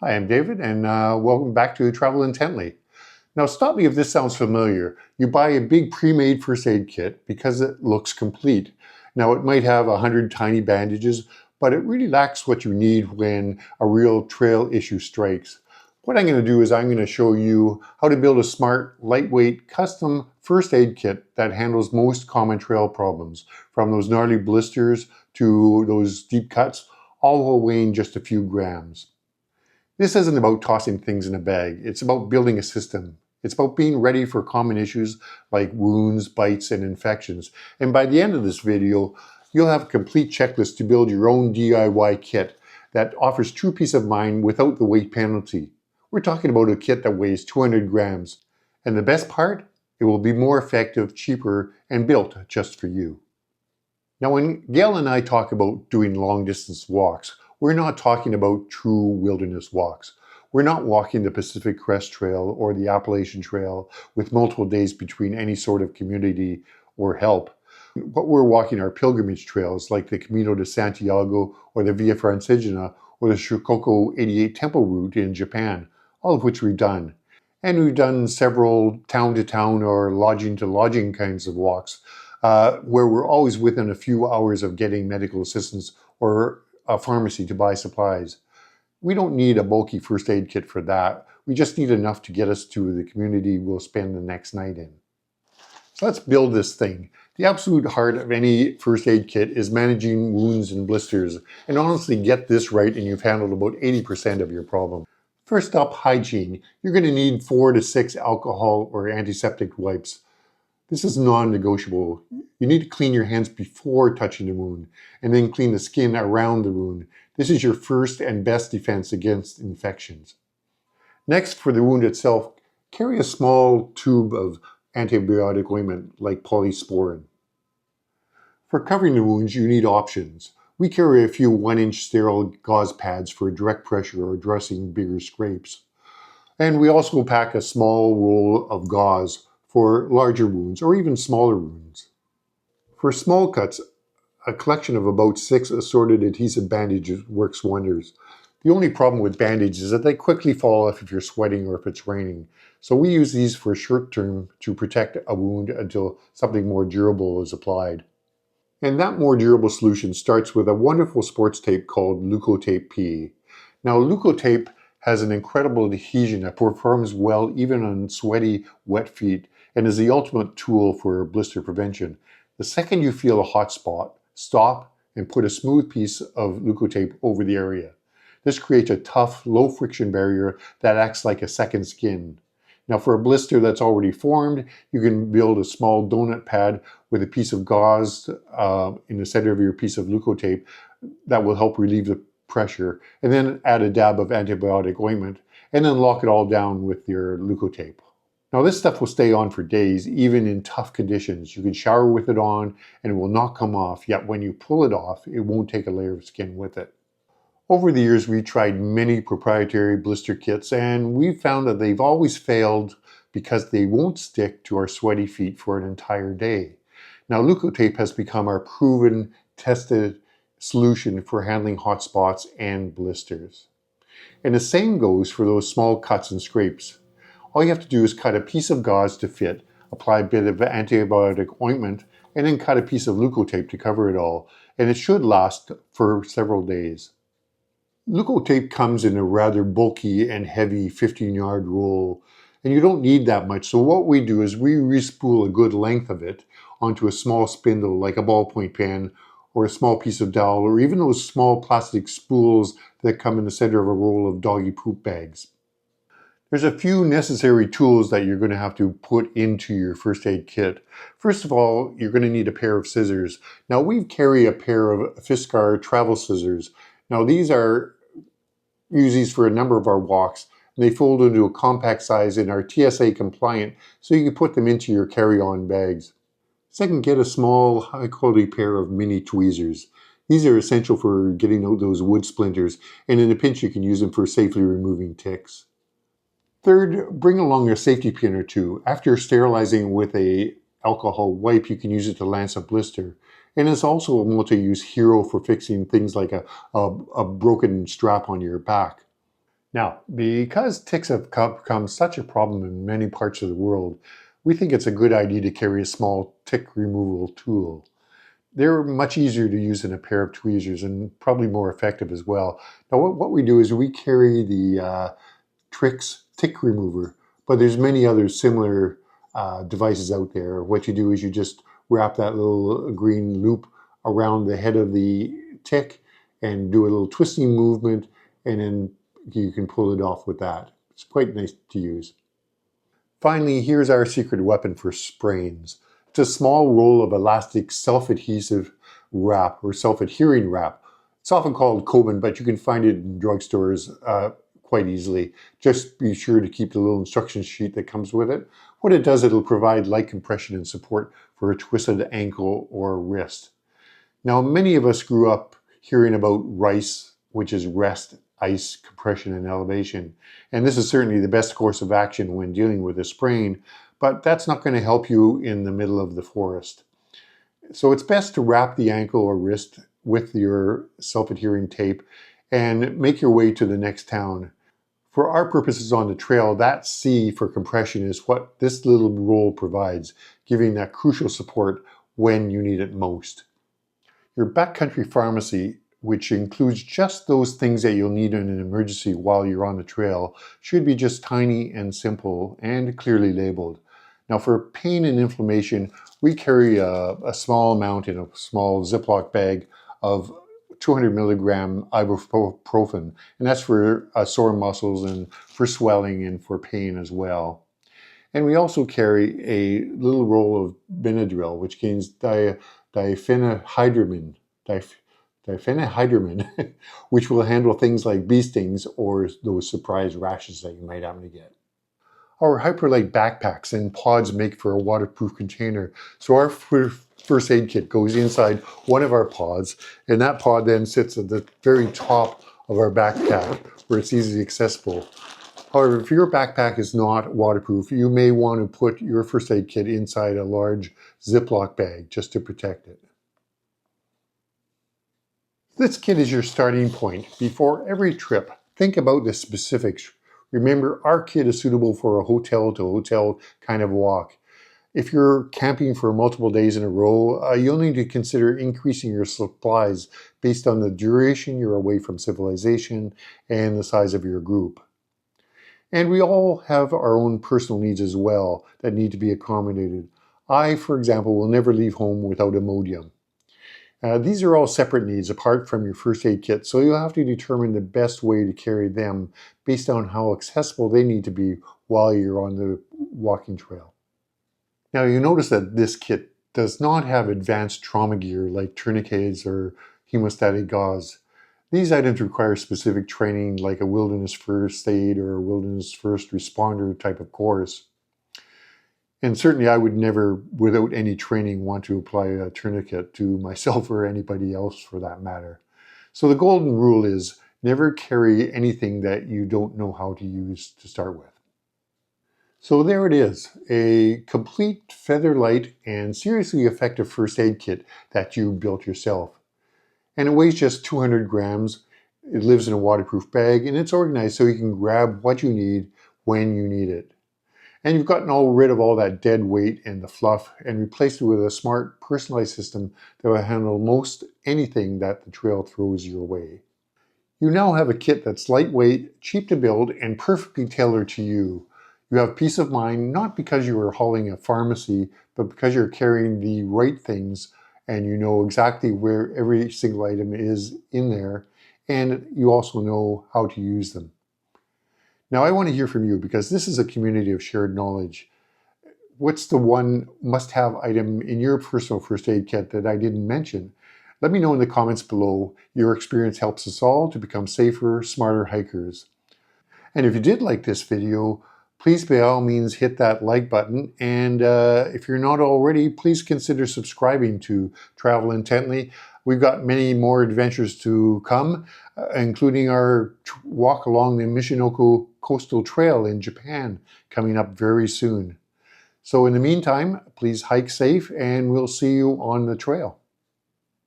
Hi, I'm David, and welcome back to Travel Intently. Now, stop me if this sounds familiar. You buy a big pre-made first aid kit because it looks complete. Now, it might have 100 tiny bandages, but it really lacks what you need when a real trail issue strikes. What I'm going to do is I'm going to show you how to build a smart, lightweight, custom first aid kit that handles most common trail problems, from those gnarly blisters to those deep cuts, all while weighing just a few grams. This isn't about tossing things in a bag. It's about building a system. It's about being ready for common issues like wounds, bites, and infections. And by the end of this video, you'll have a complete checklist to build your own DIY kit that offers true peace of mind without the weight penalty. We're talking about a kit that weighs 200 grams. And the best part? It will be more effective, cheaper, and built just for you. Now, when Gail and I talk about doing long distance walks, we're not talking about true wilderness walks. We're not walking the Pacific Crest Trail or the Appalachian Trail with multiple days between any sort of community or help. But we're walking our pilgrimage trails like the Camino de Santiago or the Via Francigena or the Shikoku 88 Temple route in Japan, all of which we've done. And we've done several town-to-town or lodging-to-lodging kinds of walks where we're always within a few hours of getting medical assistance or a pharmacy to buy supplies. We don't need a bulky first aid kit for that. We just need enough to get us to the community we'll spend the next night in. So let's build this thing. The absolute heart of any first aid kit is managing wounds and blisters. And honestly, get this right and you've handled about 80% of your problem. First up, hygiene. You're going to need 4 to 6 alcohol or antiseptic wipes. This is non-negotiable. You need to clean your hands before touching the wound, and then clean the skin around the wound. This is your first and best defense against infections. Next, for the wound itself, carry a small tube of antibiotic ointment like polysporin. For covering the wounds, you need options. We carry a few 1-inch sterile gauze pads for direct pressure or dressing bigger scrapes. And we also pack a small roll of gauze for larger wounds or even smaller wounds. For small cuts, a collection of about 6 assorted adhesive bandages works wonders. The only problem with bandages is that they quickly fall off if you're sweating or if it's raining. So we use these for short term to protect a wound until something more durable is applied. And that more durable solution starts with a wonderful sports tape called Leukotape P. Now, Leukotape has an incredible adhesion that performs well even on sweaty, wet feet and is the ultimate tool for blister prevention. The second you feel a hot spot, stop and put a smooth piece of Leukotape over the area. This creates a tough, low-friction barrier that acts like a second skin. Now, for a blister that's already formed, you can build a small donut pad with a piece of gauze in the center of your piece of Leukotape that will help relieve the pressure, and then add a dab of antibiotic ointment, and then lock it all down with your Leukotape. Now, this stuff will stay on for days, even in tough conditions. You can shower with it on and it will not come off, yet when you pull it off, it won't take a layer of skin with it. Over the years, we've tried many proprietary blister kits and we've found that they've always failed because they won't stick to our sweaty feet for an entire day. Now, Leukotape has become our proven, tested solution for handling hot spots and blisters. And the same goes for those small cuts and scrapes. All you have to do is cut a piece of gauze to fit, apply a bit of antibiotic ointment, and then cut a piece of Leukotape to cover it all, and it should last for several days. Leukotape comes in a rather bulky and heavy 15-yard roll, and you don't need that much, so what we do is we respool a good length of it onto a small spindle like a ballpoint pen or a small piece of dowel, or even those small plastic spools that come in the center of a roll of doggy poop bags. There's a few necessary tools that you're going to have to put into your first aid kit. First of all, you're going to need a pair of scissors. Now, we carry a pair of Fiskar travel scissors. Now, use these for a number of our walks. And they fold into a compact size and are TSA compliant, so you can put them into your carry-on bags. Second, get a small, high-quality pair of mini tweezers. These are essential for getting out those wood splinters, and in a pinch you can use them for safely removing ticks. Third, bring along a safety pin or two. After sterilizing with an alcohol wipe, you can use it to lance a blister. And it's also a multi-use hero for fixing things like a broken strap on your back. Now, because ticks have become such a problem in many parts of the world, we think it's a good idea to carry a small tick removal tool. They're much easier to use than a pair of tweezers and probably more effective as well. Now, what we do is we carry the Trix tick remover, but there's many other similar devices out there. What you do is you just wrap that little green loop around the head of the tick and do a little twisting movement, and then you can pull it off with that. It's quite nice to use. Finally, here's our secret weapon for sprains. It's a small roll of elastic self-adhesive wrap or self-adhering wrap. It's often called Coban, but you can find it in drugstores quite easily. Just be sure to keep the little instruction sheet that comes with it. What it does, it'll provide light compression and support for a twisted ankle or wrist. Now, many of us grew up hearing about RICE, which is rest, ice, compression, and elevation. And this is certainly the best course of action when dealing with a sprain, but that's not going to help you in the middle of the forest. So it's best to wrap the ankle or wrist with your self-adhering tape and make your way to the next town. For our purposes on the trail, that C for compression is what this little roll provides, giving that crucial support when you need it most. Your backcountry pharmacy, which includes just those things that you'll need in an emergency while you're on the trail, should be just tiny and simple and clearly labeled. Now, for pain and inflammation, we carry a small amount in a small Ziploc bag of 200 milligram ibuprofen, and that's for sore muscles and for swelling and for pain as well. And we also carry a little roll of Benadryl, which contains diphenhydramine, which will handle things like bee stings or those surprise rashes that you might happen to get. Our Hyperlite backpacks and pods make for a waterproof container. So our first aid kit goes inside one of our pods, and that pod then sits at the very top of our backpack where it's easily accessible. However, if your backpack is not waterproof, you may want to put your first aid kit inside a large Ziploc bag just to protect it. This kit is your starting point. Before every trip, think about the specifics. Remember, our kit is suitable for a hotel-to-hotel kind of walk. If you're camping for multiple days in a row, you'll need to consider increasing your supplies based on the duration you're away from civilization and the size of your group. And we all have our own personal needs as well that need to be accommodated. I, for example, will never leave home without Imodium. These are all separate needs apart from your first aid kit, so you'll have to determine the best way to carry them based on how accessible they need to be while you're on the walking trail. Now, you notice that this kit does not have advanced trauma gear like tourniquets or hemostatic gauze. These items require specific training like a wilderness first aid or a wilderness first responder type of course. And certainly I would never, without any training, want to apply a tourniquet to myself or anybody else for that matter. So the golden rule is never carry anything that you don't know how to use to start with. So there it is, a complete feather light and seriously effective first aid kit that you built yourself. And it weighs just 200 grams. It lives in a waterproof bag and it's organized so you can grab what you need when you need it. And you've gotten rid of all that dead weight and the fluff and replaced it with a smart, personalized system that will handle most anything that the trail throws your way. You now have a kit that's lightweight, cheap to build, and perfectly tailored to you. You have peace of mind, not because you are hauling a pharmacy, but because you're carrying the right things and you know exactly where every single item is in there, and you also know how to use them. Now, I want to hear from you because this is a community of shared knowledge. What's the one must-have item in your personal first aid kit that I didn't mention? Let me know in the comments below. Your experience helps us all to become safer, smarter hikers. And if you did like this video, please by all means hit that like button. And if you're not already, please consider subscribing to Travel Intently. We've got many more adventures to come, including our walk along the Michinoku Coastal Trail in Japan coming up very soon. So in the meantime, please hike safe and we'll see you on the trail.